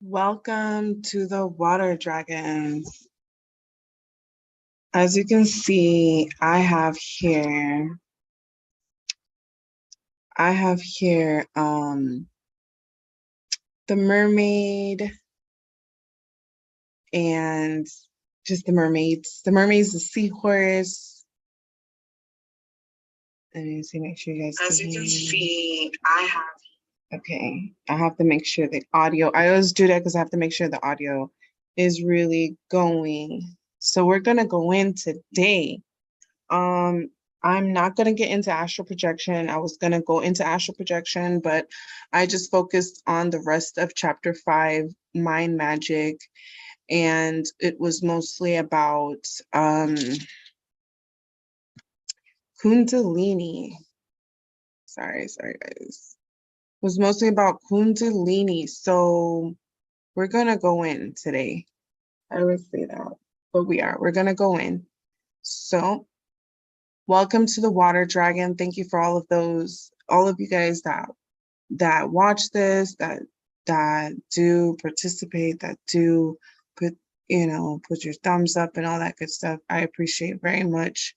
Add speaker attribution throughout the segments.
Speaker 1: Welcome to the Water Dragons. As you can see, I have here the mermaid and just the mermaids. The mermaid's the seahorse. Let me see, make sure you guys
Speaker 2: As you can see, I have.
Speaker 1: Okay, I have to make sure the audio, I always do that because I have to make sure the audio is really going. So we're gonna go in today. I'm not gonna get into astral projection. I was gonna go into astral projection, but I just focused on the rest of chapter 5, Mind Magic, and it was mostly about Kundalini. Sorry, guys. It was mostly about Kundalini. So we're gonna go in today. I would say that, but we're gonna go in. So welcome to the Water Dragon. Thank you for all of you guys that watch this, that do participate, that do put your thumbs up and all that good stuff. I appreciate very much.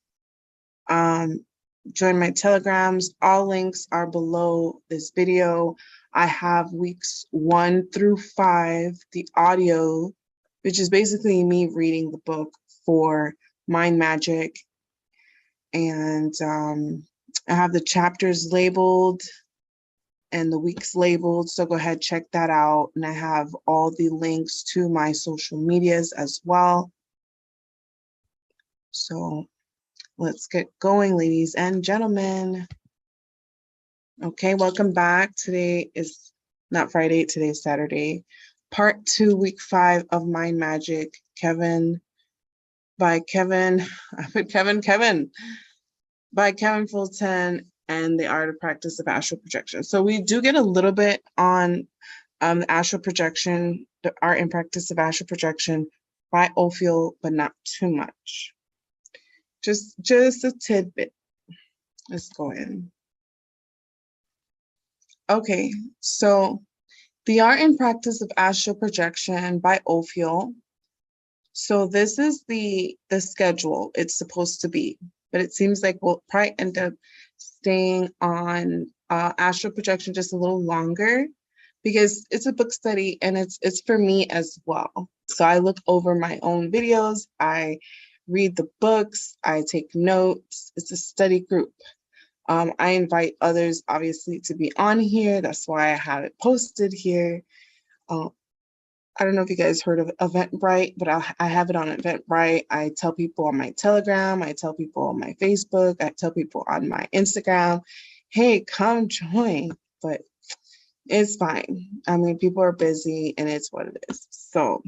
Speaker 1: Join my telegrams. All links are below this video. I have weeks 1 through 5, the audio, which is basically me reading the book for Mind Magic. And I have the chapters labeled and the weeks labeled. So go ahead, check that out. And I have all the links to my social medias as well. So let's get going, ladies and gentlemen. Okay, welcome back. Today is not Friday, today is Saturday. Part 2, week 5 of Mind Magic, by Kevin Fulton and the Art of Practice of Astral Projection. So we do get a little bit on astral projection, the Art and Practice of Astral Projection by Ophiel, but not too much. Just a tidbit. Let's go in. Okay, so the Art and Practice of Astral Projection by Ophiel. So this is the schedule it's supposed to be, but it seems like we'll probably end up staying on astral projection just a little longer because it's a book study and it's for me as well. So I look over my own videos, I read the books, I take notes. It's a study group. I invite others, obviously, to be on here. That's why I have it posted here. I don't know if you guys heard of Eventbrite, but I have it on Eventbrite. I tell people on my Telegram, I tell people on my Facebook, I tell people on my Instagram, hey, come join. But it's fine. I mean, people are busy and it's what it is. So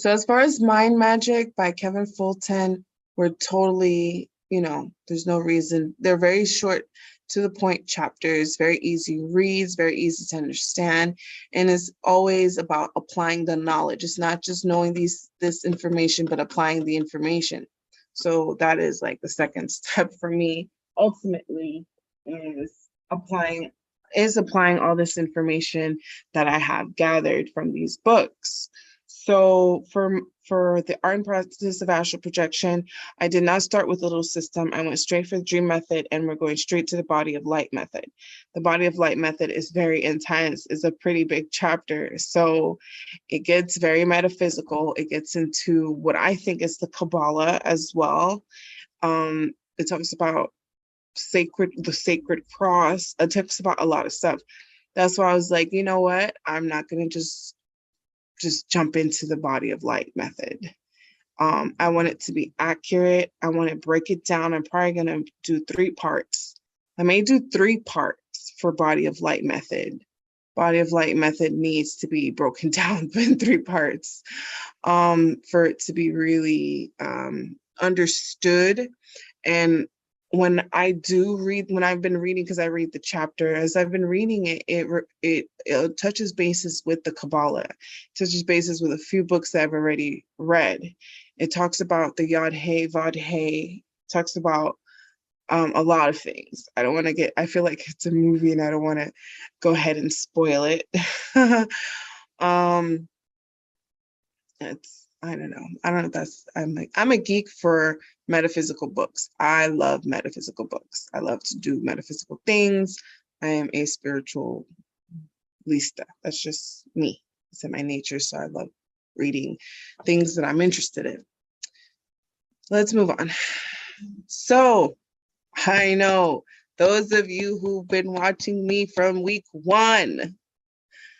Speaker 1: as far as Mind Magic by Kevin Fulton, we're totally, there's no reason. They're very short, to the point chapters, very easy reads, very easy to understand, and it's always about applying the knowledge. It's not just knowing this information, but applying the information. So that is like the second step for me, ultimately, is applying all this information that I have gathered from these books. So for the Art and Practice of Astral Projection, I did not start with a little system. I went straight for the dream method, and we're going straight to the body of light method. The body of light method is very intense. It's a pretty big chapter. So it gets very metaphysical. It gets into what I think is the Kabbalah as well. It talks about the sacred cross. It talks about a lot of stuff. That's why I was like, you know what? I'm not going to just jump into the body of light method. I want it to be accurate. I want to break it down. I'm probably going to do 3 parts. I may do 3 parts for body of light method. Body of light method needs to be broken down in 3 parts for it to be really understood. And when I've been reading, because I read the chapter, as I've been reading it, it touches bases with the Kabbalah, touches bases with a few books that I've already read. It talks about the Yod Hey, Vod Hey, talks about a lot of things. I feel like it's a movie and I don't want to go ahead and spoil it. I don't know. I don't know if that's, I'm a geek for metaphysical books. I love metaphysical books. I love to do metaphysical things. I am a spiritual lista. That's just me. It's in my nature. So I love reading things that I'm interested in. Let's move on. So I know those of you who've been watching me from week one,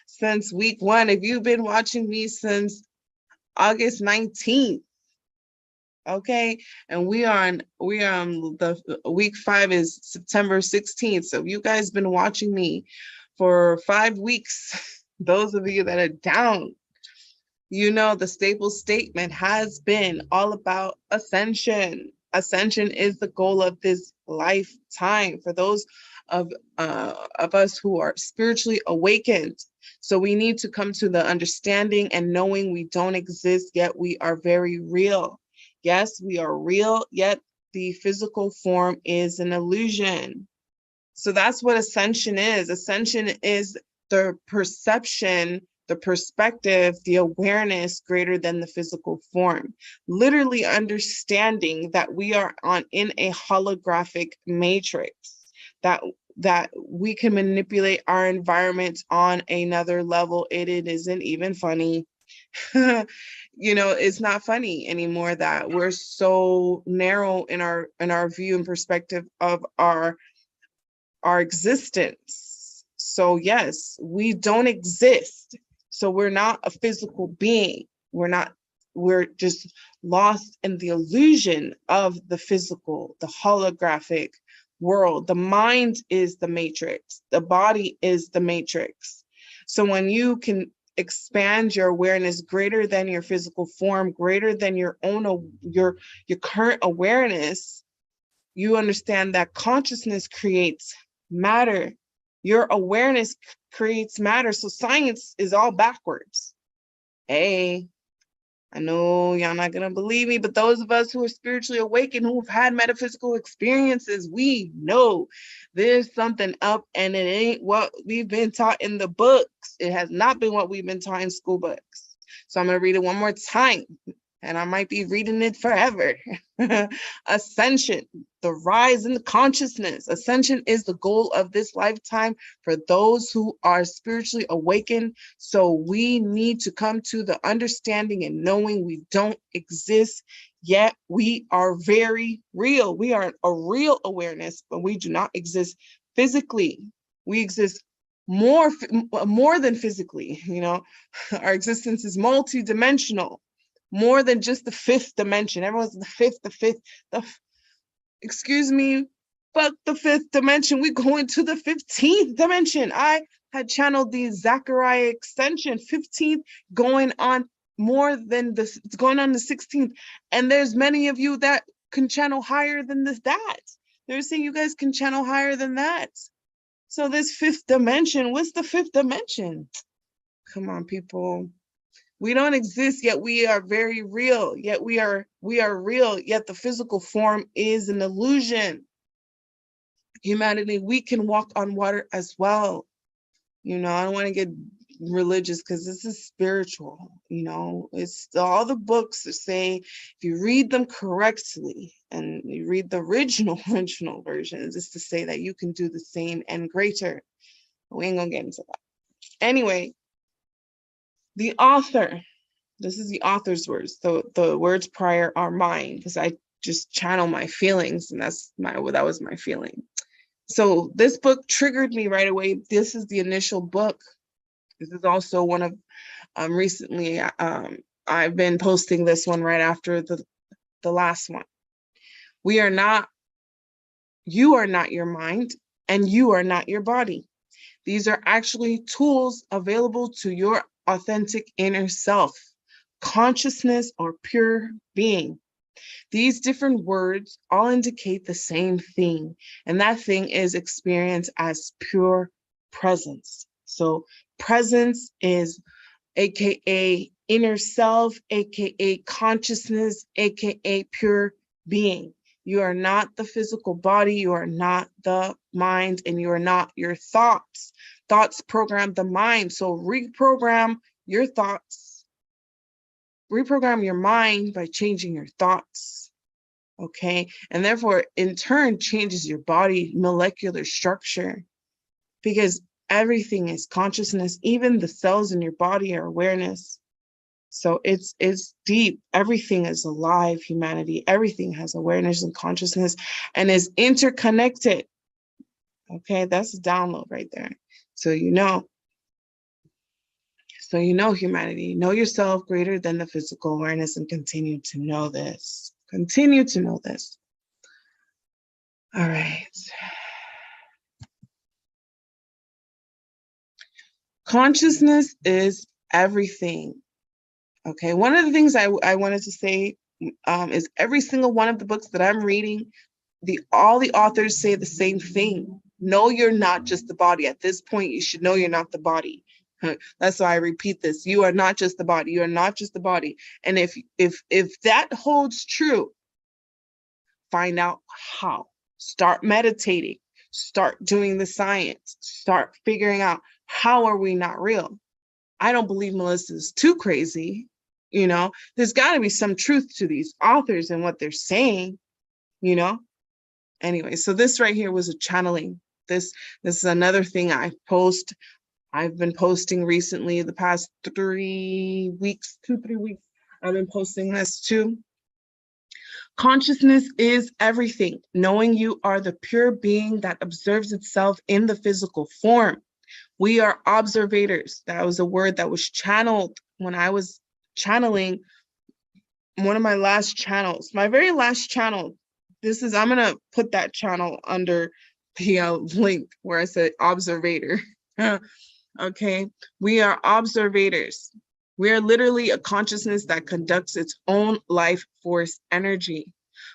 Speaker 1: since week one, if you've been watching me since August 19th, okay, and we are on the week 5 is September 16th. So you guys been watching me for 5 weeks. Those of you that are down, you know, the staple statement has been all about ascension. Ascension is the goal of this lifetime for those of us who are spiritually awakened. So we need to come to the understanding and knowing we don't exist, yet we are very real. Yes, we are real, yet the physical form is an illusion. So that's what ascension is. Ascension is the perception, the perspective, the awareness greater than the physical form. Literally understanding that we are in a holographic matrix, that we can manipulate our environment on another level. It isn't even funny. You know, it's not funny anymore that we're so narrow in our view and perspective of our existence. So yes, we don't exist. So we're not a physical being. We're just lost in the illusion of the physical, the holographic world. The mind is the matrix. The body is the matrix. So when you can expand your awareness greater than your physical form, greater than your own, your current awareness, you understand that consciousness creates matter. Your awareness creates matter. So science is all backwards. Hey, I know y'all not gonna believe me, but those of us who are spiritually awakened, who've had metaphysical experiences, we know there's something up, and it ain't what we've been taught in the books. It has not been what we've been taught in school books. So I'm gonna read it one more time, and I might be reading it forever. Ascension, the rise in the consciousness. Ascension is the goal of this lifetime for those who are spiritually awakened. So we need to come to the understanding and knowing we don't exist, yet we are very real. We are a real awareness, but we do not exist physically. We exist more than physically. You know, our existence is multidimensional, more than just the 5th dimension. Everyone's the fifth, excuse me, fuck the 5th dimension. We go into the 15th dimension. I had channeled the Zachariah extension, 15th, going on more than this, it's going on the 16th. And there's many of you that can channel higher than that. They're saying you guys can channel higher than that. So this 5th dimension, what's the 5th dimension? Come on, people. We don't exist, yet we are very real. Yet we are real, yet the physical form is an illusion. Humanity, we can walk on water as well. You know, I don't want to get religious because this is spiritual. You know, it's all the books that say if you read them correctly and you read the original versions, it's to say that you can do the same and greater. We ain't gonna get into that. Anyway, the author, this is the author's words. The words prior are mine because I just channel my feelings, and that was my feeling. So this book triggered me right away. This is the initial book. This is also one of recently I've been posting this one right after the last one. You are not your mind, and you are not your body. These are actually tools available to your authentic inner self, consciousness, or pure being. These different words all indicate the same thing, and that thing is experienced as pure presence. So presence is AKA inner self, AKA consciousness, AKA pure being. You are not the physical body, you are not the mind, and you are not your thoughts. Thoughts program the mind, so reprogram your thoughts. Reprogram your mind by changing your thoughts. Okay. And therefore, in turn, changes your body molecular structure, because everything is consciousness. Even the cells in your body are awareness. So it's deep. Everything is alive, humanity. Everything has awareness and consciousness and is interconnected. Okay, that's a download right there. So you know, humanity, know yourself greater than the physical awareness, and continue to know this. Continue to know this. All right. Consciousness is everything. Okay, one of the things I wanted to say is every single one of the books that I'm reading, all the authors say the same thing. No, you're not just the body. At this point, you should know you're not the body. That's why I repeat this. You are not just the body. You are not just the body. And if that holds true, find out how. Start meditating. Start doing the science. Start figuring out, how are we not real? I don't believe Melissa's too crazy. You know, there's got to be some truth to these authors and what they're saying, you know? Anyway, so this right here was a channeling. This is another thing I post. I've been posting recently, the past 3 weeks, 2-3 weeks. I've been posting this too. Consciousness is everything. Knowing you are the pure being that observes itself in the physical form. We are observators. That was a word that was channeled when I was channeling one of my last channels, my very last channel. I'm going to put that channel under the link where I said observator. Okay. We are observators. We are literally a consciousness that conducts its own life force energy.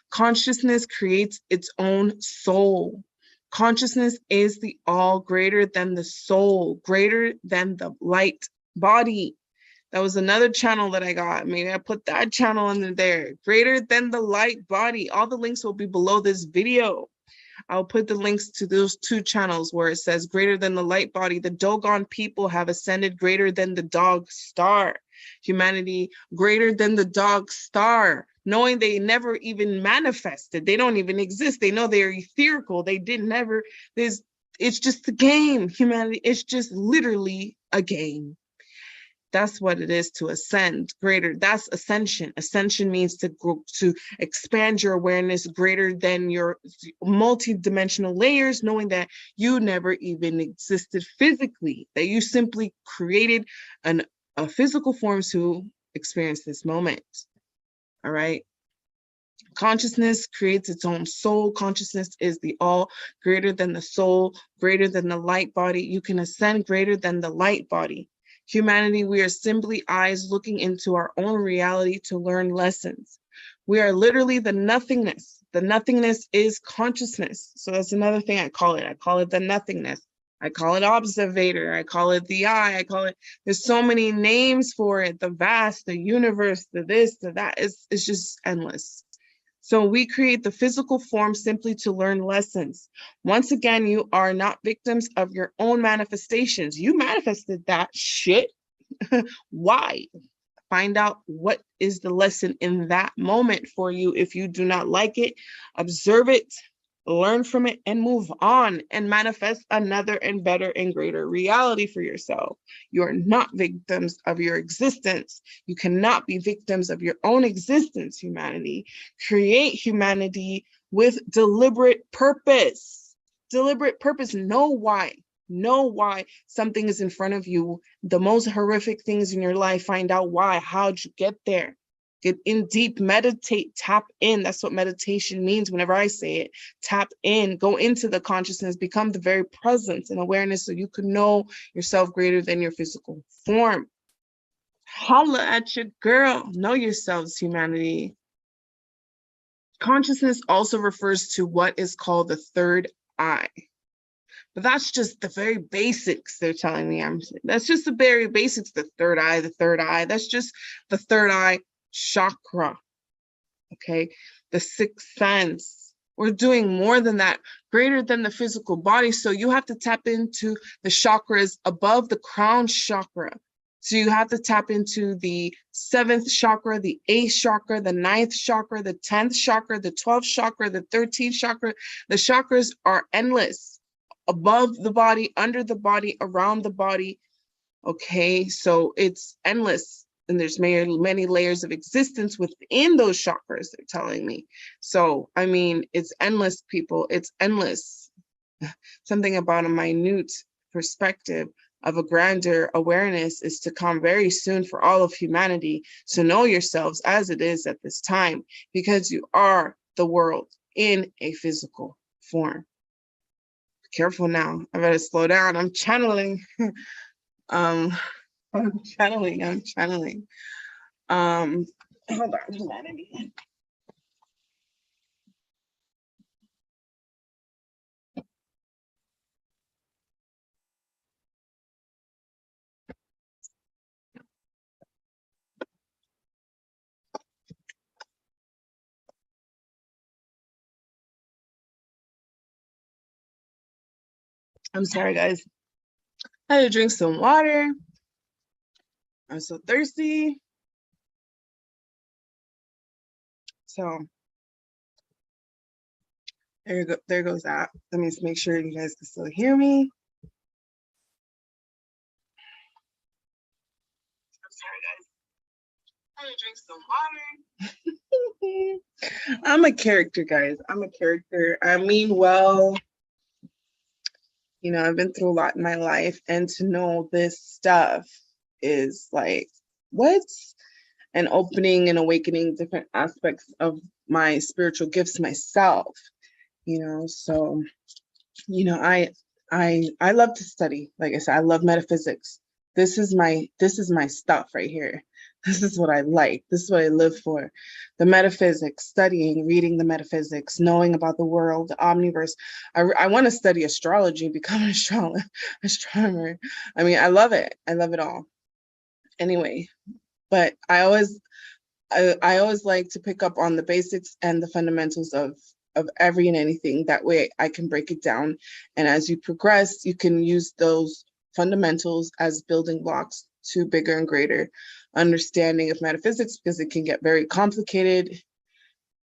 Speaker 1: Consciousness creates its own soul. Consciousness is the all, greater than the soul, greater than the light body. That was another channel that I got. Maybe I put that channel under there. Greater than the light body. All the links will be below this video. I'll put the links to those 2 channels where it says greater than the light body. The Dogon people have ascended greater than the dog star. Humanity greater than the dog star, knowing they never even manifested. They don't even exist. They know they're etherical. They didn't ever. It's just a game. Humanity, it's just literally a game. That's what it is to ascend greater. That's ascension. Ascension means to grow, to expand your awareness greater than your multi-dimensional layers, knowing that you never even existed physically, that you simply created a physical form to experience this moment. All right. Consciousness creates its own soul. Consciousness is the all, greater than the soul, greater than the light body. You can ascend greater than the light body. Humanity, we are simply eyes looking into our own reality to learn lessons. We are literally the nothingness. The nothingness is consciousness. So that's another thing I call it. I call it the nothingness. I call it observator. I call it the eye. I call it, there's so many names for it. The vast, the universe, the this, the that. It's just endless. So we create the physical form simply to learn lessons. Once again, you are not victims of your own manifestations. You manifested that shit. Why? Find out what is the lesson in that moment for you. If you do not like it, observe it, learn from it, and move on and manifest another and better and greater reality for yourself. You are not victims of your existence. You cannot be victims of your own existence, humanity. Create humanity with deliberate purpose. Deliberate purpose. Know why. Know why something is in front of you. The most horrific things in your life, find out why. How'd you get there? Get in deep, meditate, tap in. That's what meditation means whenever I say it. Tap in, go into the consciousness, become the very presence and awareness so you can know yourself greater than your physical form. Holla at your girl. Know yourselves, humanity. Consciousness also refers to what is called the third eye. But that's just the very basics they're telling me. That's just the very basics, the third eye, the third eye. That's just the third eye chakra, okay? The sixth sense. We're doing more than that, greater than the physical body. So you have to tap into the chakras above the crown chakra So you have to tap into the 7th chakra, the 8th chakra, the 9th chakra, the 10th chakra, the 12th chakra, the 13th chakra. The chakras are endless, above the body, under the body, around the body. Okay, so it's endless. And there's many layers of existence within those chakras, they're telling me. So, I mean, it's endless, people. It's endless. Something about a minute perspective of a grander awareness is to come very soon for all of humanity. So know yourselves as it is at this time, because you are the world in a physical form. Be careful now. I better slow down. I'm channeling. I'm channeling. Hold on, humanity. I'm sorry, guys. I had to drink some water. I'm so thirsty. So there you go. There goes that. Let me just make sure you guys can still hear me. I'm sorry, guys. I had to drink some water. I'm a character, guys. I'm a character. I mean, well, you know, I've been through a lot in my life, and to know this stuff is like, what? And opening and awakening different aspects of my spiritual gifts myself, you know. So, you know, I love to study. Like I said, I love metaphysics. This is my stuff right here. This is what I like. This is what I live for. The metaphysics, studying, reading the metaphysics, knowing about the world, the omniverse. I want to study astrology, become an astronomer. I mean, I love it. I love it all. Anyway, but I always like to pick up on the basics and the fundamentals of every and anything. That way I can break it down. And as you progress, you can use those fundamentals as building blocks to bigger and greater understanding of metaphysics, because it can get very complicated,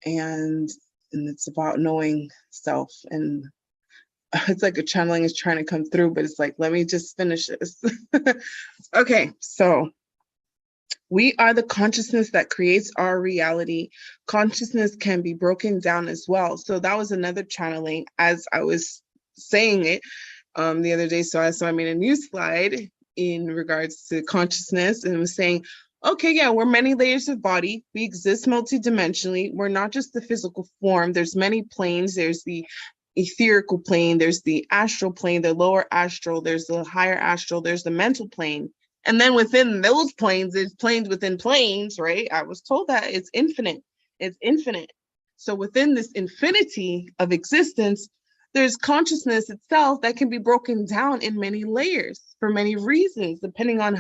Speaker 1: and it's about knowing self. And it's like a channeling is trying to come through, but it's like, let me just finish this. Okay, so we are the consciousness that creates our reality. Consciousness can be broken down as well. So that was another channeling as I was saying it the other day. So I made a new slide in regards to consciousness, and was saying, okay, yeah, we're many layers of body. We exist multidimensionally. We're not just the physical form. There's many planes. There's the etherical plane. There's the astral plane, the lower astral. There's the higher astral. There's the mental plane. And then within those planes, there's planes within planes, right? I was told that it's infinite. It's infinite. So within this infinity of existence, there's consciousness itself that can be broken down in many layers for many reasons, depending on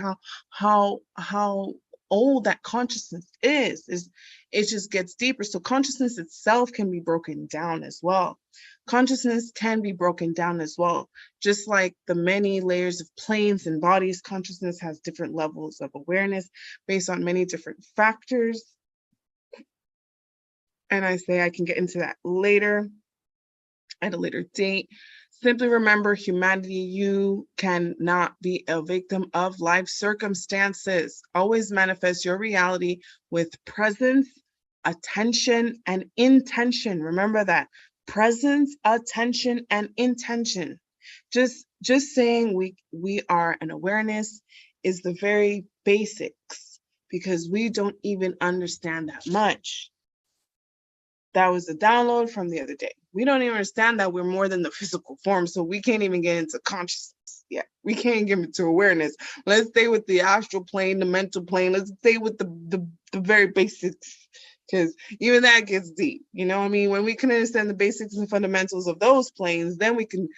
Speaker 1: how old that consciousness is. It just gets deeper. So consciousness itself can be broken down as well. Consciousness can be broken down as well. Just like the many layers of planes and bodies, consciousness has different levels of awareness based on many different factors. And I say I can get into that later, at a later date. Simply remember, humanity, you cannot be a victim of life circumstances. Always manifest your reality with presence, attention, and intention. Remember that. Presence, attention, and intention. Just saying we are an awareness is the very basics, because we don't even understand that much. That was a download from the other day. We don't even understand that we're more than the physical form, so we can't even get into consciousness yet. We can't get into awareness. Let's stay with the astral plane, the mental plane. Let's stay with the very basics, because even that gets deep. You know what I mean? When we can understand the basics and fundamentals of those planes, then we can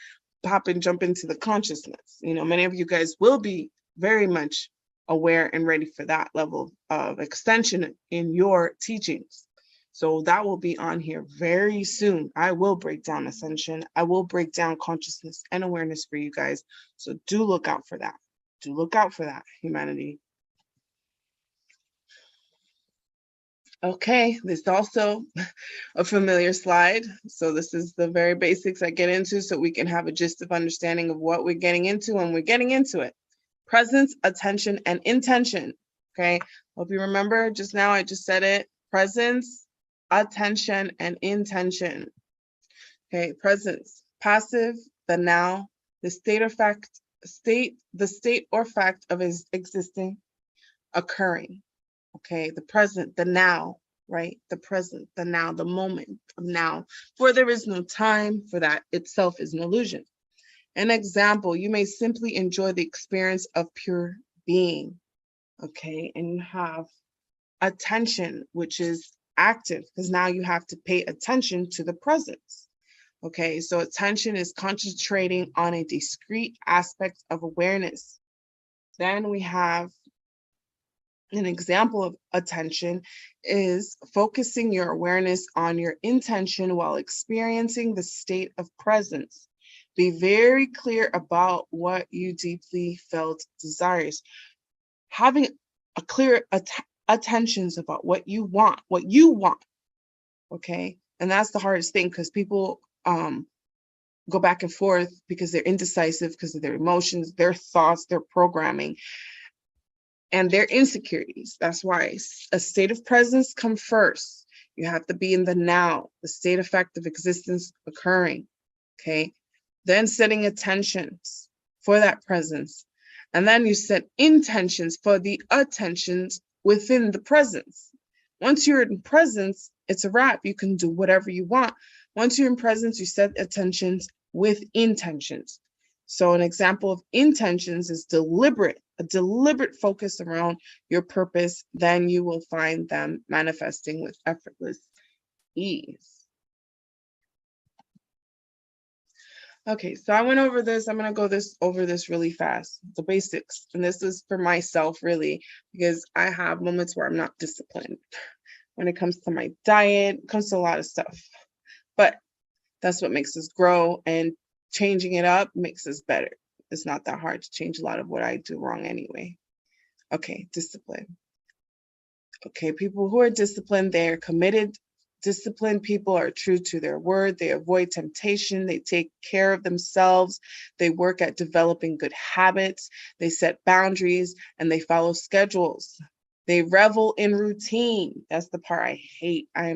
Speaker 1: pop and jump into the consciousness. You know, many of you guys will be very much aware and ready for that level of extension in your teachings. So that will be on here very soon. I will break down ascension. I will break down consciousness and awareness for you guys. So do look out for that. Do look out for that, humanity. Okay, this is also a familiar slide. So this is the very basics I get into so we can have a gist of understanding of what we're getting into when we're getting into it. Presence, attention, and intention. Okay, hope you remember just now, I just said it. Presence, attention, and intention. Okay, presence, passive, the now, the state or fact, the state or fact of existing, occurring. Okay, the present, the now, right? The present, the now, the moment of now. For there is no time, for that itself is an illusion. An example, you may simply enjoy the experience of pure being. Okay, and you have attention, which is active, because now you have to pay attention to the presence. Okay, so attention is concentrating on a discrete aspect of awareness. Then we have an example of attention is focusing your awareness on your intention while experiencing the state of presence. Be very clear about what you deeply felt desires. Having a clear attentions about what you want, okay? And that's the hardest thing because people go back and forth because they're indecisive because of their emotions, their thoughts, their programming, and their insecurities. That's why a state of presence comes first. You have to be in the now, the state effect of existence occurring, okay? Then setting attentions for that presence. And then you set intentions for the attentions within the presence. Once you're in presence, it's a wrap. You can do whatever you want. Once you're in presence, you set attentions with intentions. So an example of intentions is a deliberate focus around your purpose. Then you will find them manifesting with effortless ease. Okay, so I went over this. I'm going to go over this really fast, the basics. And this is for myself, really, because I have moments where I'm not disciplined when it comes to my diet, it comes to a lot of stuff. But that's what makes us grow, and changing it up makes us better. It's not that hard to change a lot of what I do wrong anyway. Okay, discipline. Okay, people who are disciplined, they're committed. Disciplined people are true to their word. They avoid temptation. They take care of themselves. They work at developing good habits. They set boundaries and they follow schedules. They revel in routine. That's the part I hate. I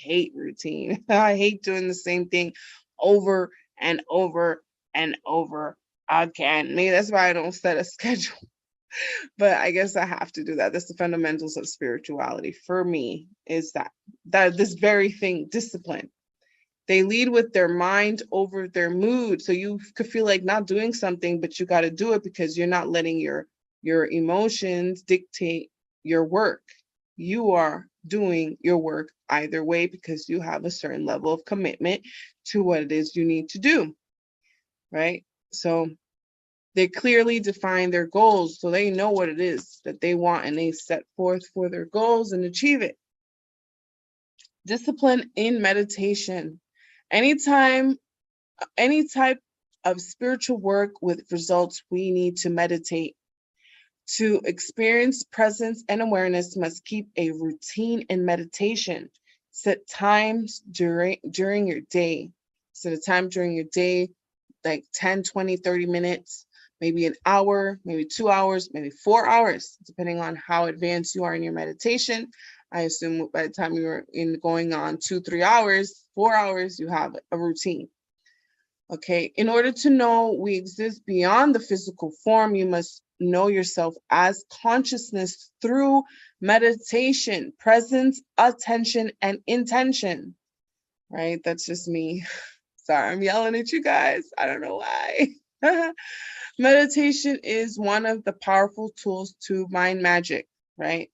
Speaker 1: hate routine. I hate doing the same thing over and over and over again. Maybe that's why I don't set a schedule. But I guess I have to do that. That's the fundamentals of spirituality for me, is that this very thing, discipline. They lead with their mind over their mood. So you could feel like not doing something, but you got to do it because you're not letting your emotions dictate your work. You are doing your work either way because you have a certain level of commitment to what it is you need to do, right? So they clearly define their goals, so they know what it is that they want and they set forth for their goals and achieve it. Discipline in meditation. Any type of spiritual work with results, we need to meditate. To experience presence and awareness, must keep a routine in meditation. Set times during your day. Set a time during your day, like 10, 20, 30 minutes. Maybe an hour, maybe 2 hours, maybe 4 hours, depending on how advanced you are in your meditation. I assume by the time you're going on 2, 3 hours, 4 hours, you have a routine. Okay, in order to know we exist beyond the physical form, you must know yourself as consciousness through meditation, presence, attention, and intention. Right? That's just me. Sorry, I'm yelling at you guys. I don't know why. Meditation is one of the powerful tools to mind magic, right?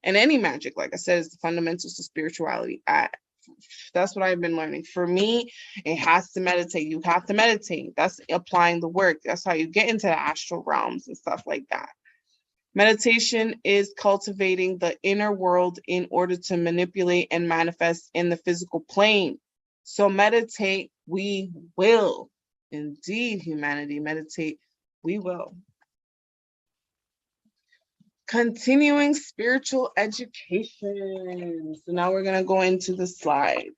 Speaker 1: And any magic, like I said, is the fundamentals of spirituality. That's what I've been learning. For me, it has to meditate. You have to meditate. That's applying the work. That's how you get into the astral realms and stuff like that. Meditation is cultivating the inner world in order to manipulate and manifest in the physical plane. So meditate, we will. Indeed, humanity, meditate, we will. Continuing spiritual education. So now we're going to go into the slides.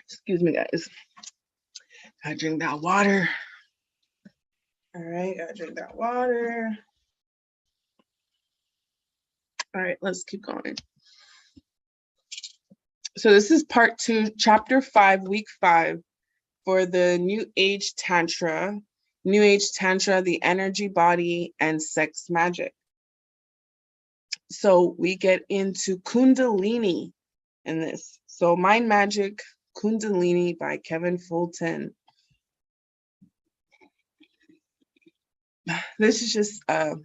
Speaker 1: Excuse me, guys. Gotta drink that water. All right, gotta drink that water. All right, let's keep going. So this is part 2, chapter 5, week 5 for the New Age Tantra. New Age Tantra, the energy, body, and sex magic. So we get into Kundalini in this. So Mind Magic, Kundalini by Kevin Fulton. This is just a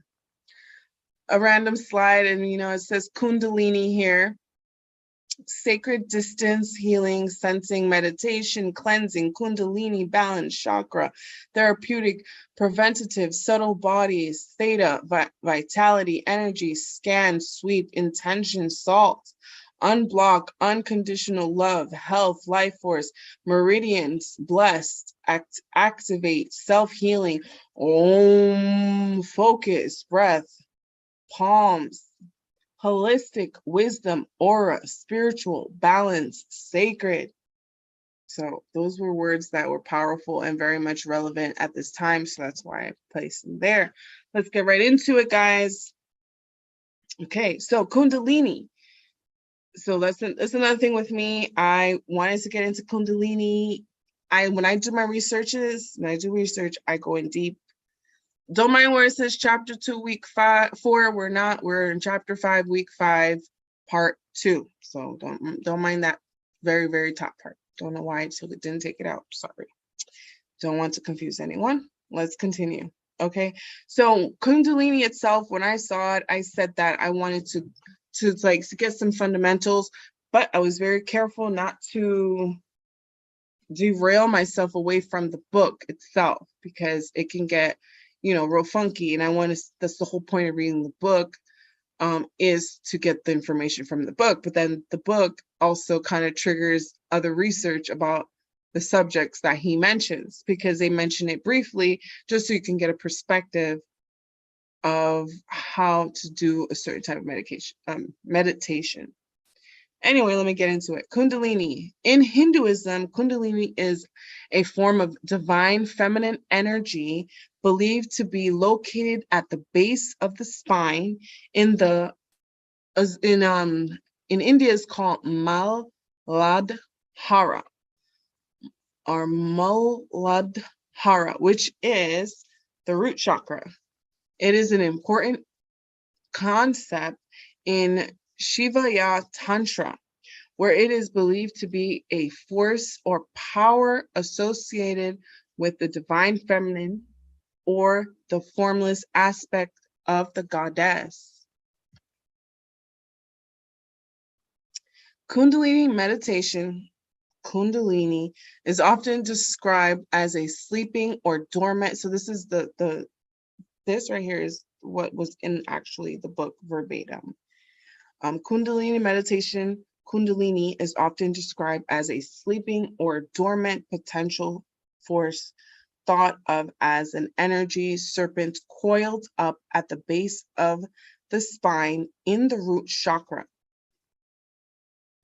Speaker 1: random slide, and it says Kundalini here. Sacred distance, healing, sensing, meditation, cleansing, Kundalini, balance, chakra, therapeutic, preventative, subtle bodies, theta, vitality, energy, scan, sweep, intention, salt, unblock, unconditional love, health, life force, meridians, blessed, activate, self-healing, focus, breath, palms, holistic, wisdom, aura, spiritual, balance, sacred. So those were words that were powerful and very much relevant at this time. So that's why I placed them there. Let's get right into it, guys. Okay, so Kundalini. So that's another thing with me. I wanted to get into Kundalini. When I do my researches, I go in deep. Don't mind where it says chapter 2, week 4. We're in chapter 5, week 5, part 2. So don't mind that very, very top part. Don't know why it didn't take it out. Sorry. Don't want to confuse anyone. Let's continue. Okay. So Kundalini itself, when I saw it, I said that I wanted to get some fundamentals, but I was very careful not to derail myself away from the book itself, because it can get real funky. And that's the whole point of reading the book, is to get the information from the book. But then the book also kind of triggers other research about the subjects that he mentions, because they mention it briefly, just so you can get a perspective of how to do a certain type of meditation. Anyway, let me get into it. Kundalini. In Hinduism, Kundalini is a form of divine feminine energy believed to be located at the base of the spine in India is called Muladhara or Muladhara, which is the root chakra. It is an important concept in Shivaya Tantra, where it is believed to be a force or power associated with the divine feminine or the formless aspect of the goddess. Kundalini meditation, Kundalini, is often described as a sleeping or dormant. So this is this right here is what was in actually the book verbatim. Kundalini meditation, Kundalini is often described as a sleeping or dormant potential force, thought of as an energy serpent coiled up at the base of the spine in the root chakra.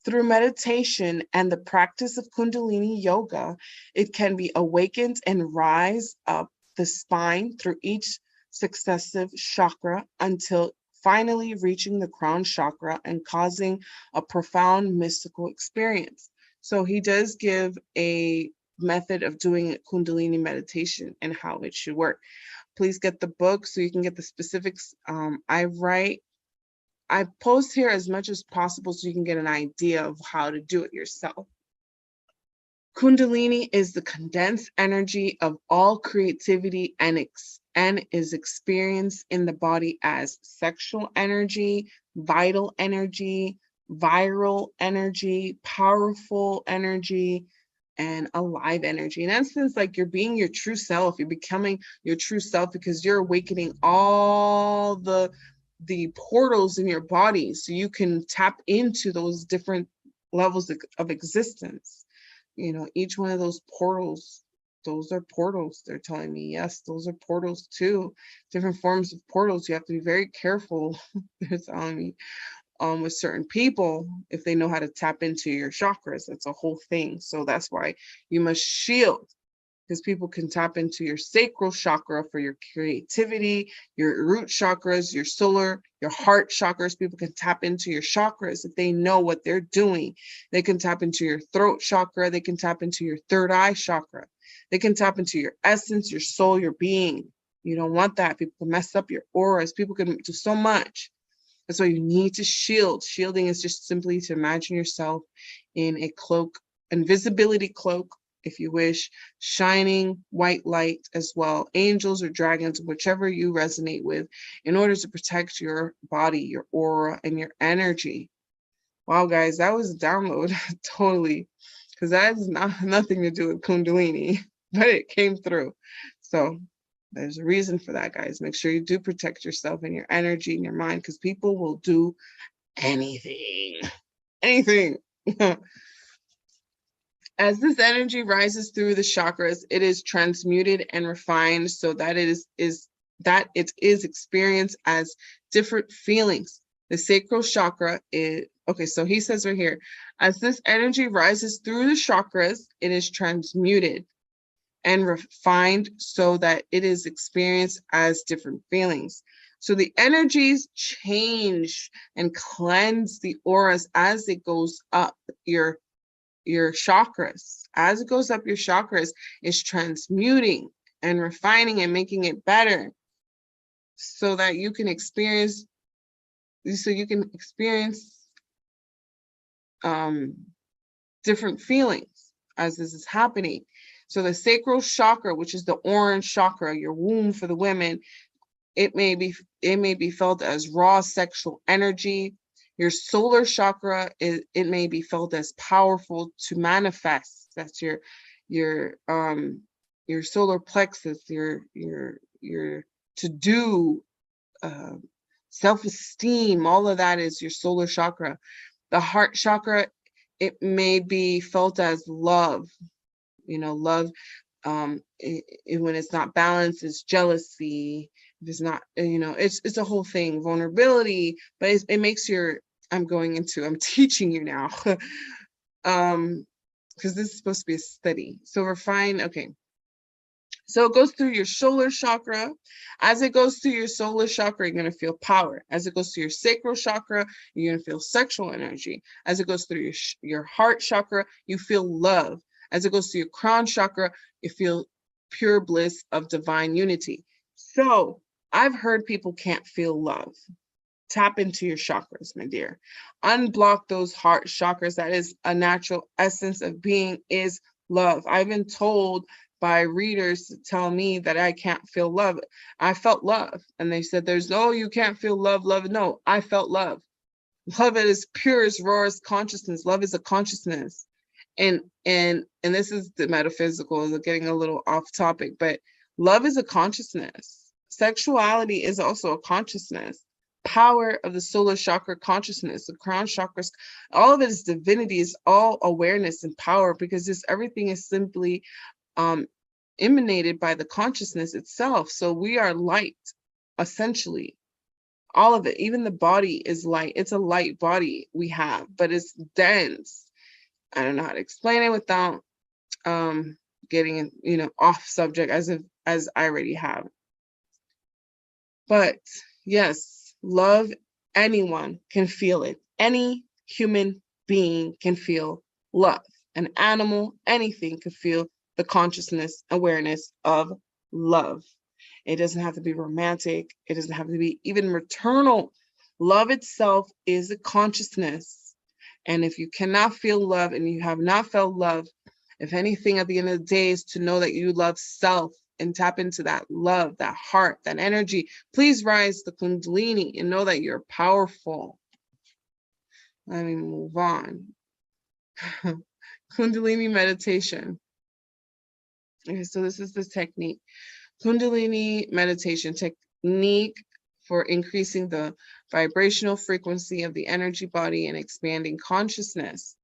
Speaker 1: Through meditation and the practice of Kundalini yoga, it can be awakened and rise up the spine through each successive chakra until finally reaching the crown chakra and causing a profound mystical experience. So he does give a method of doing Kundalini meditation and how it should work. Please get the book so you can get the specifics. I post here as much as possible so you can get an idea of how to do it yourself. Kundalini is the condensed energy of all creativity and is experienced in the body as sexual energy, vital energy, viral energy, powerful energy, and alive energy. In essence, like you're being your true self, you're becoming your true self because you're awakening all the portals in your body so you can tap into those different levels of existence. each one of those portals, those are portals. They're telling me, yes, those are portals too. Different forms of portals. You have to be very careful. They're telling me with certain people, if they know how to tap into your chakras. That's a whole thing. So that's why you must shield, because people can tap into your sacral chakra for your creativity, your root chakras, your solar, your heart chakras. People can tap into your chakras if they know what they're doing. They can tap into your throat chakra. They can tap into your third eye chakra. They can tap into your essence, your soul, your being. You don't want that. People can mess up your auras. People can do so much. That's why you need to shield. Shielding is just simply to imagine yourself in a cloak, invisibility cloak, if you wish, shining white light as well, angels or dragons, whichever you resonate with, in order to protect your body, your aura, and your energy. Wow, guys, that was a download, totally, because that has nothing to do with Kundalini, but it came through. So there's a reason for that, guys. Make sure you do protect yourself and your energy and your mind, because people will do anything. As this energy rises through the chakras, it is transmuted and refined so that it is experienced as different feelings. The sacral chakra is, okay, so he says right here, as this energy rises through the chakras, it is transmuted and refined so that it is experienced as different feelings. So the energies change and cleanse the auras as it goes up your chakras. As it goes up your chakras, it's transmuting and refining and making it better so that you can experience different feelings as this is happening. So the sacral chakra, which is the orange chakra, your womb for the women, it may be felt as raw sexual energy. Your solar chakra, it may be felt as powerful to manifest. That's your solar plexus, your to do, self-esteem. All of that is your solar chakra. The heart chakra, it may be felt as love. Love. When it's not balanced, it's jealousy. If it's not, it's a whole thing. Vulnerability, but it makes I'm teaching you now, because this is supposed to be a study. So refine. Okay. So it goes through your solar chakra. As it goes through your solar chakra, you're going to feel power. As it goes through your sacral chakra, you're going to feel sexual energy. As it goes through your heart chakra, you feel love. As it goes through your crown chakra, you feel pure bliss of divine unity. So I've heard people can't feel love. Tap into your chakras, my dear. Unblock those heart chakras. That is a natural essence of being, is love. I've been told by readers to tell me that I can't feel love. I felt love. And they said, you can't feel love. No, I felt love. Love is pure, as raw as consciousness. Love is a consciousness. And this is the metaphysical, getting a little off topic, but love is a consciousness. Sexuality is also a consciousness. Power of the solar chakra consciousness, the crown chakras, all of it is divinity, is all awareness and power, because everything is simply emanated by the consciousness itself. So we are light, essentially. All of it, even the body is light. It's a light body we have, but it's dense. I don't know how to explain it without getting off subject, as I already have. But yes, love, anyone can feel it. Any human being can feel love. An animal, anything can feel the consciousness, awareness of love. It doesn't have to be romantic. It doesn't have to be even maternal. Love itself is a consciousness. And if you cannot feel love and you have not felt love, if anything, at the end of the day, is to know that you love self and tap into that love, that heart, that energy. Please rise the Kundalini and know that you're powerful. Let me move on. Kundalini meditation. Okay, so this is the technique. Kundalini meditation technique for increasing the vibrational frequency of the energy body and expanding consciousness.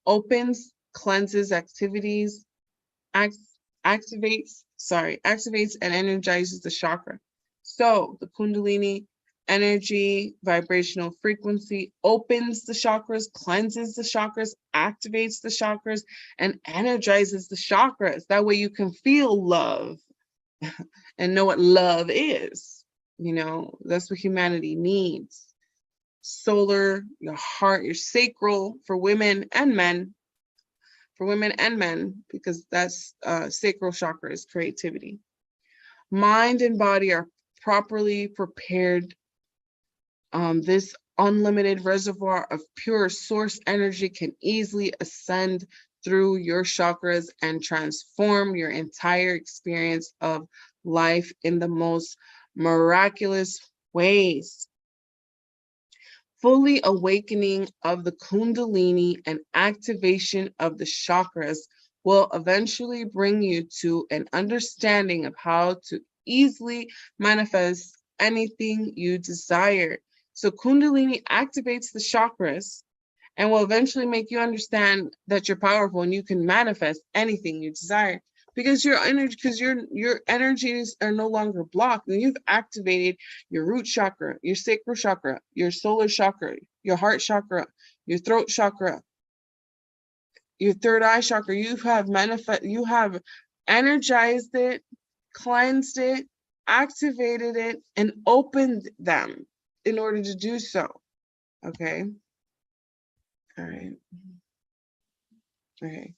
Speaker 1: Opens cleanses, activates and energizes the chakra. So the Kundalini energy, vibrational frequency opens the chakras, cleanses the chakras, activates the chakras, and energizes the chakras. That way you can feel love and know what love is. You know, that's what humanity needs. Solar, your heart, your sacral for women and men, because that's sacral chakra is creativity. Mind and body are properly prepared. This unlimited reservoir of pure source energy can easily ascend through your chakras and transform your entire experience of life in the most miraculous ways. Fully awakening of the Kundalini and activation of the chakras will eventually bring you to an understanding of how to easily manifest anything you desire. So Kundalini activates the chakras and will eventually make you understand that you're powerful and you can manifest anything you desire, because your energies are no longer blocked, and you've activated your root chakra, your sacral chakra, your solar chakra, your heart chakra, your throat chakra, your third eye chakra. You have energized it, cleansed it, activated it, and opened them in order to do so. Okay. All right. Okay.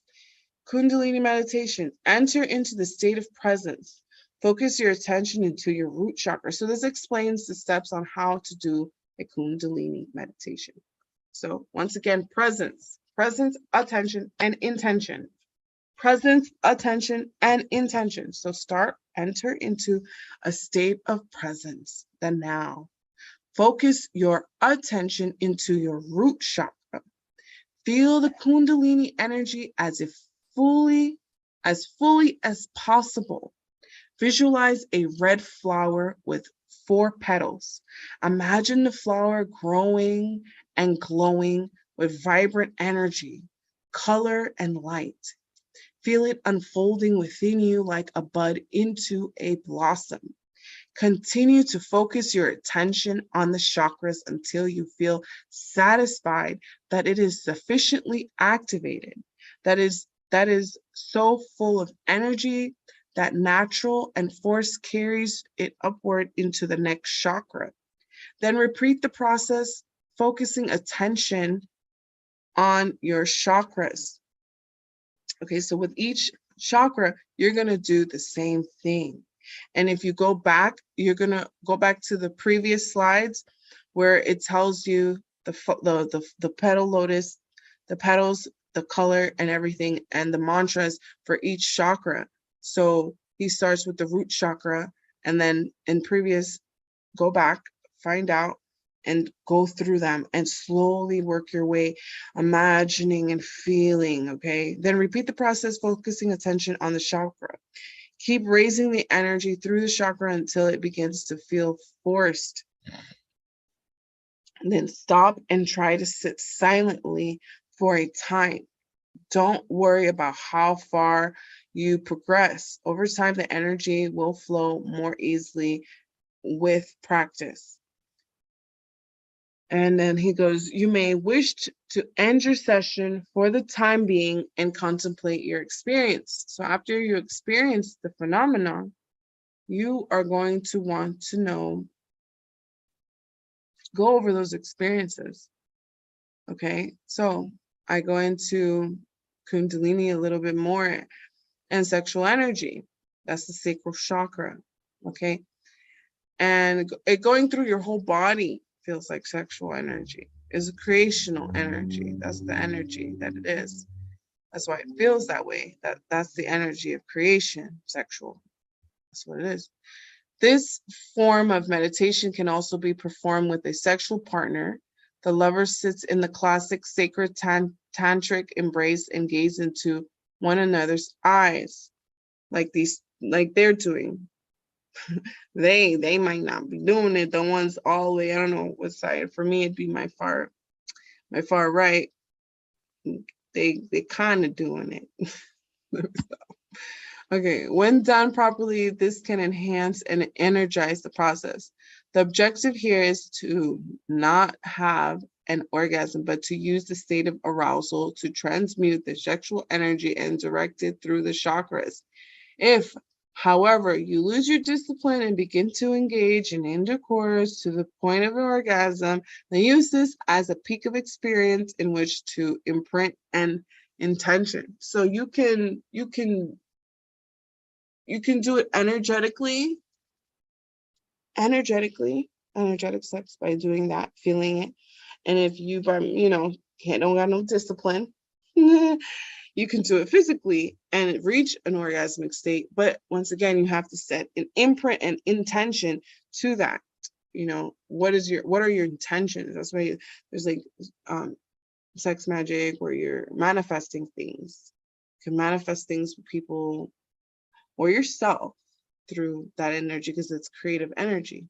Speaker 1: Kundalini meditation. Enter into the state of presence. Focus your attention into your root chakra. So this explains the steps on how to do a Kundalini meditation. So once again, presence, attention, and intention. Presence, attention, and intention. So enter into a state of presence, the now. Focus your attention into your root chakra. Feel the Kundalini energy as fully as possible. Visualize a red flower with 4 petals. Imagine the flower growing and glowing with vibrant energy, color, and light. Feel it unfolding within you like a bud into a blossom. Continue to focus your attention on the chakras until you feel satisfied that it is sufficiently activated, that is so full of energy that natural and force carries it upward into the next chakra. Then repeat the process, focusing attention on your chakras. Okay, so with each chakra, you're going to do the same thing. And if you go back, you're going to go back to the previous slides where it tells you the petal lotus, the petals, the color and everything, and the mantras for each chakra. So he starts with the root chakra, and then in previous, go back, find out, and go through them and slowly work your way, imagining and feeling, okay? Then repeat the process, focusing attention on the chakra. Keep raising the energy through the chakra until it begins to feel forced. And then stop and try to sit silently for a time. Don't worry about how far you progress. Over time, the energy will flow more easily with practice. And then he goes, you may wish to end your session for the time being and contemplate your experience. So after you experience the phenomenon, you are going to want to go over those experiences. Okay, so I go into Kundalini a little bit more and sexual energy. That's the sacral chakra. Okay, and it going through your whole body feels like sexual energy. Is a creational energy. That's the energy that it is. That's why it feels that way. That's the energy of creation, sexual. That's what it is. This form of meditation can also be performed with a sexual partner. The lover sits in the classic sacred tantric embrace and gaze into one another's eyes, like they're doing. They might not be doing it. The ones all the way, I don't know what side. For me, it'd be my far right. they kind of doing it. Okay, when done properly, this can enhance and energize the process. The objective here is to not have an orgasm, but to use the state of arousal to transmute the sexual energy and direct it through the chakras. If, however, you lose your discipline and begin to engage in intercourse to the point of an orgasm, then use this as a peak of experience in which to imprint an intention. So you can do it energetically, energetic steps by doing that, feeling it. And if you, don't got no discipline, you can do it physically and reach an orgasmic state. But once again, you have to set an imprint and intention to that. What are your intentions? That's why there's like sex magic where you're manifesting things. You can manifest things with people or yourself through that energy because it's creative energy.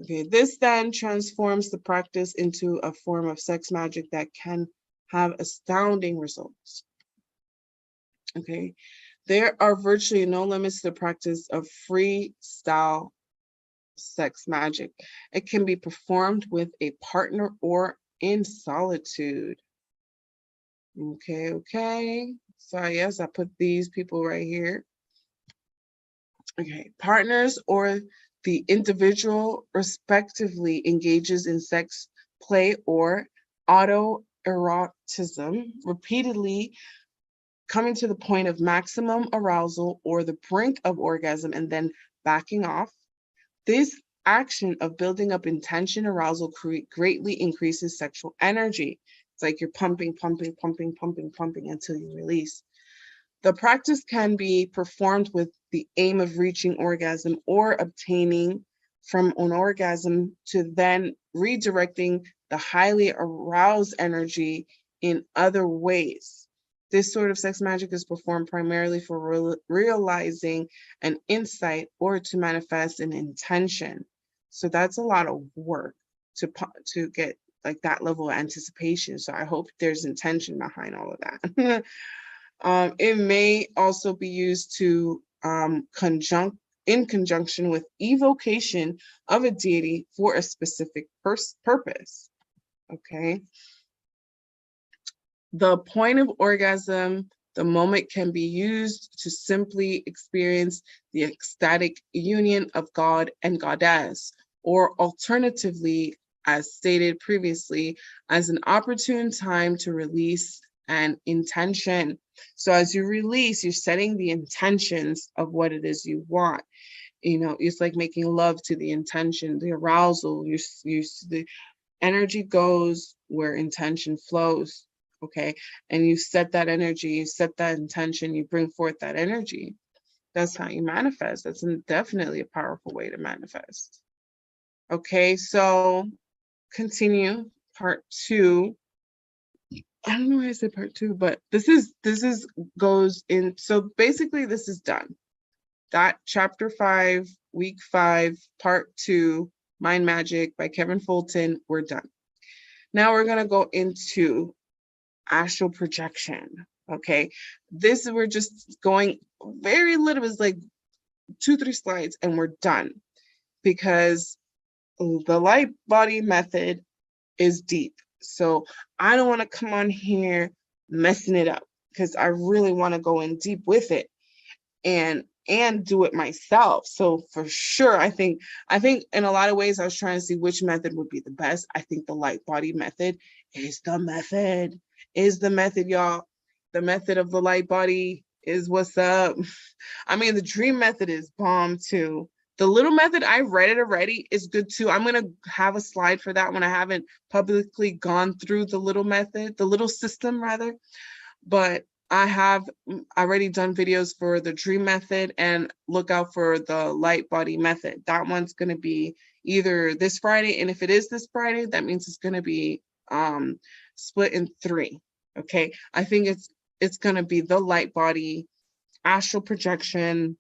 Speaker 1: Okay, this then transforms the practice into a form of sex magic that can have astounding results. Okay, there are virtually no limits to the practice of freestyle sex magic. It can be performed with a partner or in solitude. Okay. So yes, I put these people right here. Okay, partners or the individual respectively engages in sex play or autoerotism, repeatedly coming to the point of maximum arousal or the brink of orgasm and then backing off. This action of building up intention arousal greatly increases sexual energy. It's like you're pumping until you release. The practice can be performed with the aim of reaching orgasm or obtaining from an orgasm to then redirecting the highly aroused energy in other ways. This sort of sex magic is performed primarily for realizing an insight or to manifest an intention. So that's a lot of work to get like that level of anticipation. So I hope there's intention behind all of that. It may also be used to in conjunction with evocation of a deity for a specific purpose. Okay. The point of orgasm, the moment can be used to simply experience the ecstatic union of God and goddess, or alternatively, as stated previously, as an opportune time to release an intention. So as you release, you're setting the intentions of what it is you want. It's like making love to the intention, the arousal. The energy goes where intention flows. Okay, and you set that energy, you set that intention, you bring forth that energy. That's how you manifest. That's definitely a powerful way to manifest. Okay, so continue part 2. I don't know why I said part 2, but this goes in. So basically, this is done. That chapter 5, week 5, part 2, Mind Magic by Kevin Fulton. We're done. Now we're gonna go into astral projection. Okay, we're just going very little. It's like 2-3 slides, and we're done because the light body method is deep. So I don't want to come on here messing it up because I really want to go in deep with it and do it myself. So for sure, I think in a lot of ways I was trying to see which method would be the best. I think the light body method is the method, y'all. The method of the light body is what's up. I mean, the dream method is bomb too. The little method, I read it already, is good too. I'm gonna have a slide for that when I haven't publicly gone through the little method, the little system rather. But I have already done videos for the dream method, and look out for the light body method. That one's gonna be either this Friday, and if it is this Friday, that means it's gonna be split in 3. Okay, I think it's gonna be the light body, astral projection,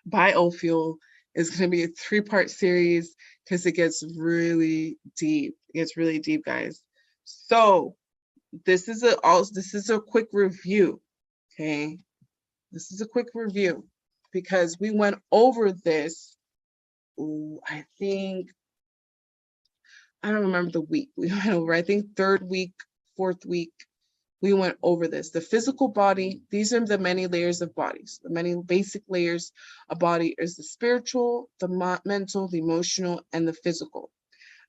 Speaker 1: biofuel. Is going to be a 3-part series because it gets really deep. It gets really deep, guys. So this is a quick review. Okay. This is a quick review because we went over this. I think, I don't remember the week we went over. I think 3rd week, 4th week, we went over this. The physical body, these are the many layers of bodies. The many basic layers of body is the spiritual, the mental, the emotional, and the physical.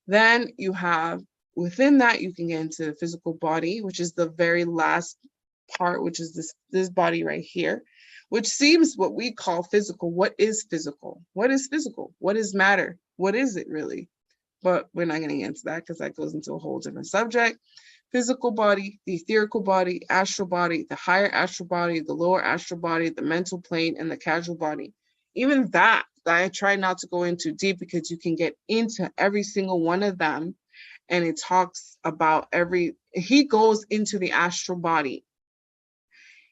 Speaker 1: Then you have, within that, you can get into the physical body, which is the very last part, which is this body right here, which seems what we call physical. What is physical? What is physical? What is matter? What is it really? But we're not going to get into that because that goes into a whole different subject. Physical body, the etherical body, astral body, the higher astral body, the lower astral body, the mental plane, and the causal body. Even that I try not to go into deep because you can get into every single one of them. And it talks about he goes into the astral body.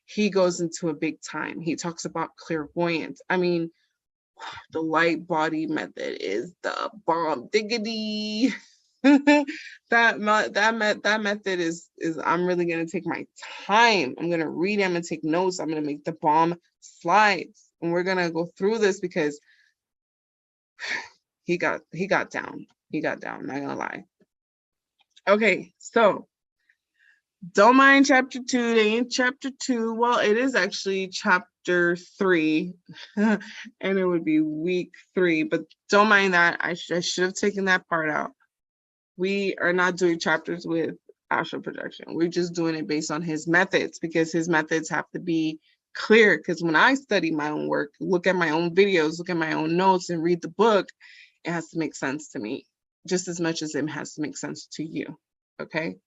Speaker 1: He goes into a big time. He talks about clairvoyance. I mean, the light body method is the bomb diggity. that method is I'm really gonna take my time. I'm gonna read them and take notes. I'm gonna make the bomb slides, and we're gonna go through this because he got down. He got down. Not gonna lie. Okay, so don't mind chapter 2. They ain't chapter 2. Well, it is actually chapter 3, and it would be week 3. But don't mind that. I should have taken that part out. We are not doing chapters with astral projection. We're just doing it based on his methods because his methods have to be clear. Because when I study my own work, look at my own videos, look at my own notes, and read the book, it has to make sense to me just as much as it has to make sense to you. Okay.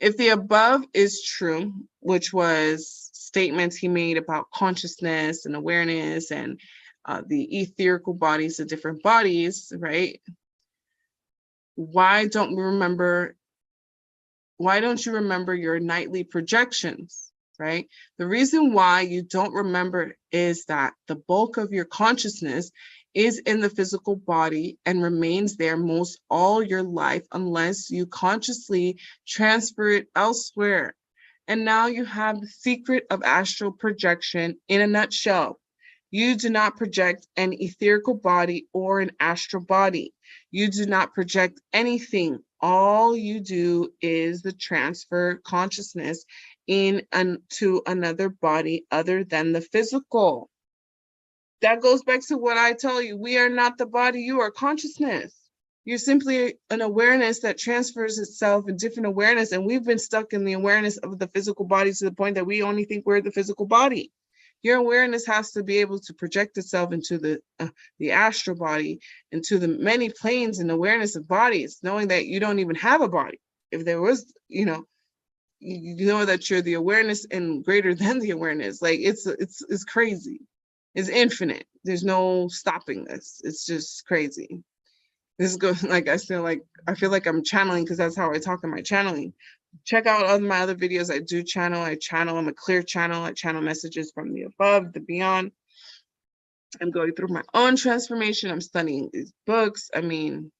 Speaker 1: If the above is true, which was statements he made about consciousness and awareness and the etherical bodies, the different bodies, right? Why don't you remember your nightly projections, right? The reason why you don't remember is that the bulk of your consciousness is in the physical body and remains there most all your life unless you consciously transfer it elsewhere. And now you have the secret of astral projection in a nutshell. You do not project an etherical body or an astral body. You do not project anything. All you do is the transfer consciousness to another body other than the physical. That goes back to what I tell you. We are not the body. You are consciousness. You're simply an awareness that transfers itself in different awareness. And we've been stuck in the awareness of the physical body to the point that we only think we're the physical body. Your awareness has to be able to project itself into the astral body, into the many planes and awareness of bodies, knowing that you don't even have a body. If there was, you know that you're the awareness and greater than the awareness. Like it's crazy. It's infinite. There's no stopping this. It's just crazy. This goes like I feel like I'm channeling because that's how I talk in my channeling. Check out all my other videos. I do channel. I'm a clear channel. I channel messages from the above, the beyond. I'm going through my own transformation. I'm studying these books. I mean,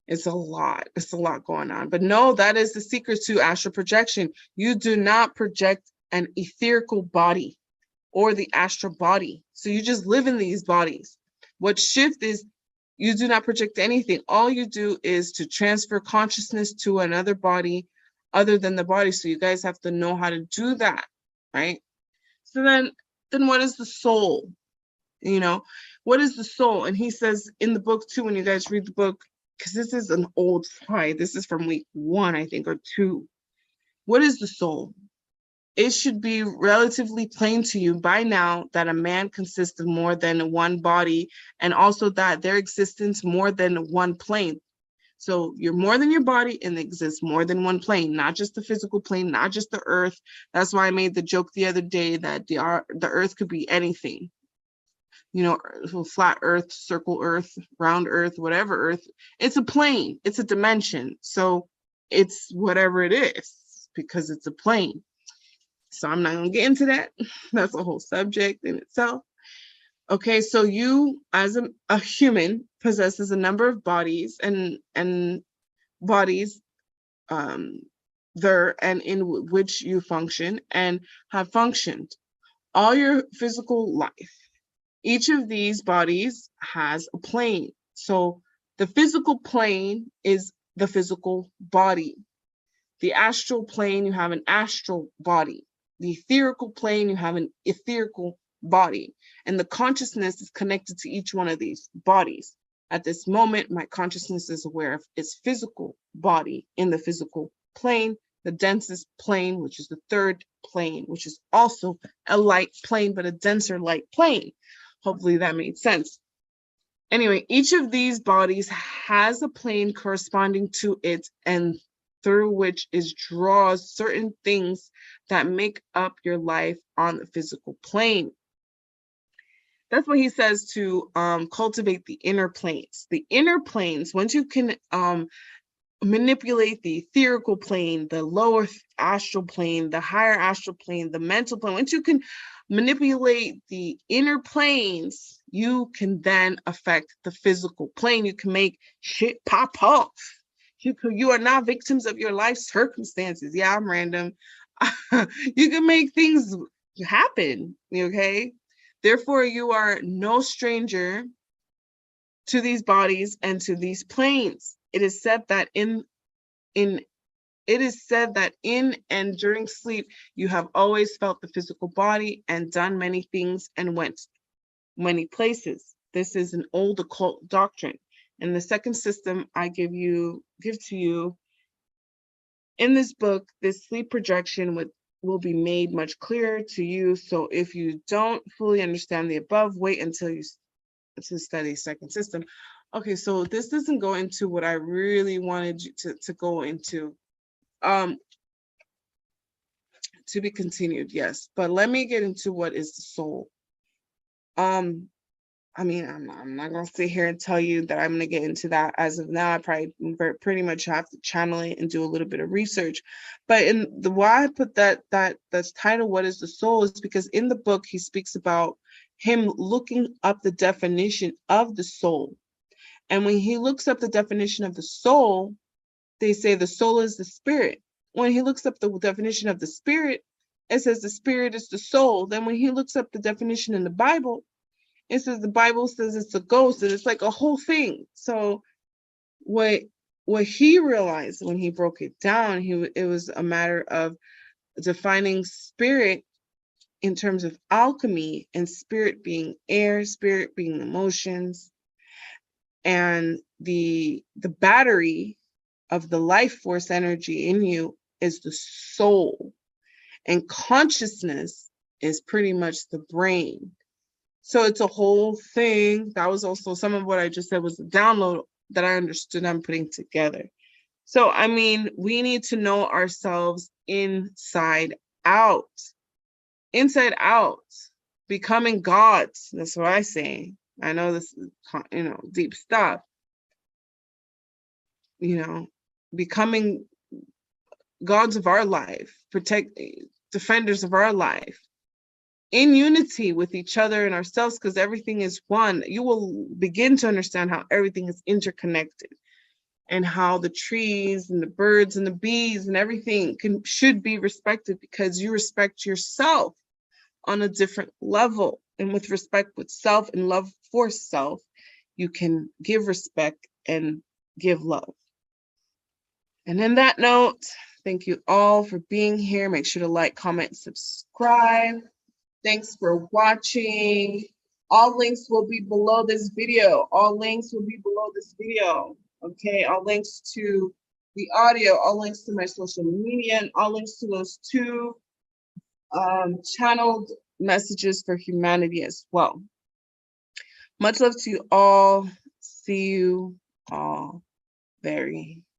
Speaker 1: it's a lot. It's a lot going on. But no, that is the secret to astral projection. You do not project an etherical body or the astral body. So you just live in these bodies. What shift is you do not project anything. All you do is to transfer consciousness to another body other than the body. So you guys have to know how to do that, right? So then what is the soul? What is the soul? And he says in the book too, when you guys read the book, because this is an old slide. This is from week 1, I think, or 2. What is the soul? It should be relatively plain to you by now that a man consists of more than one body, and also that there exists more than one plane. So you're more than your body, and there exists more than one plane, not just the physical plane, not just the earth. That's why I made the joke the other day that the earth could be anything. Flat earth, circle earth, round earth, whatever earth. It's a plane. It's a dimension. So it's whatever it is because it's a plane. So I'm not going to get into that. That's a whole subject in itself. Okay, so you as a human possesses a number of bodies and bodies there and in which you function and have functioned all your physical life. Each of these bodies has a plane. So the physical plane is the physical body. The astral plane, you have an astral body. The etherical plane, you have an etherical body. And the consciousness is connected to each one of these bodies. At this moment, my consciousness is aware of its physical body in the physical plane, the densest plane, which is the third plane, which is also a light plane, but a denser light plane. Hopefully that made sense. Anyway, each of these bodies has a plane corresponding to it and through which it draws certain things that make up your life on the physical plane. That's what he says to cultivate the inner planes. The inner planes, once you can manipulate the etherical plane, the lower astral plane, the higher astral plane, the mental plane, once you can manipulate the inner planes, you can then affect the physical plane. You can make shit pop off. You are not victims of your life circumstances. Yeah, I'm random. You can make things happen, okay? Therefore, you are no stranger to these bodies and to these planes. It is said that in and during sleep, you have always felt the physical body and done many things and went many places. This is an old occult doctrine. And the second system I give to you in this book, this sleep projection will be made much clearer to you. So if you don't fully understand the above, wait until you study second system. Okay, so this doesn't go into what I really wanted you to go into. To be continued, yes. But let me get into what is the soul. I mean, I'm not gonna sit here and tell you that I'm gonna get into that as of now. I probably pretty much have to channel it and do a little bit of research. But in the why I put that's title, "What is the soul?" is because in the book he speaks about him looking up the definition of the soul. And when he looks up the definition of the soul, they say the soul is the spirit. When he looks up the definition of the spirit, it says the spirit is the soul. Then when he looks up the definition in the Bible, it says the Bible says it's a ghost, and it's like a whole thing. So what he realized when he broke it down, it was a matter of defining spirit in terms of alchemy, and spirit being air, spirit being emotions, and the battery of the life force energy in you is the soul, and consciousness is pretty much the brain. So it's a whole thing. That was also some of what I just said was a download that I understood I'm putting together. So, I mean, we need to know ourselves inside out. Inside out. Becoming gods. That's what I say. I know this is, deep stuff. Becoming gods of our life. Defenders of our life. In unity with each other and ourselves, because everything is one. You will begin to understand how everything is interconnected, and how the trees and the birds and the bees and everything should be respected, because you respect yourself on a different level. And with respect with self and love for self, you can give respect and give love. And in that note, thank you all for being here. Make sure to like, comment, subscribe. Thanks for watching. All links will be below this video. Okay, all links to the audio, all links to my social media, and all links to those two channeled messages for humanity as well. Much love to you all. See you all very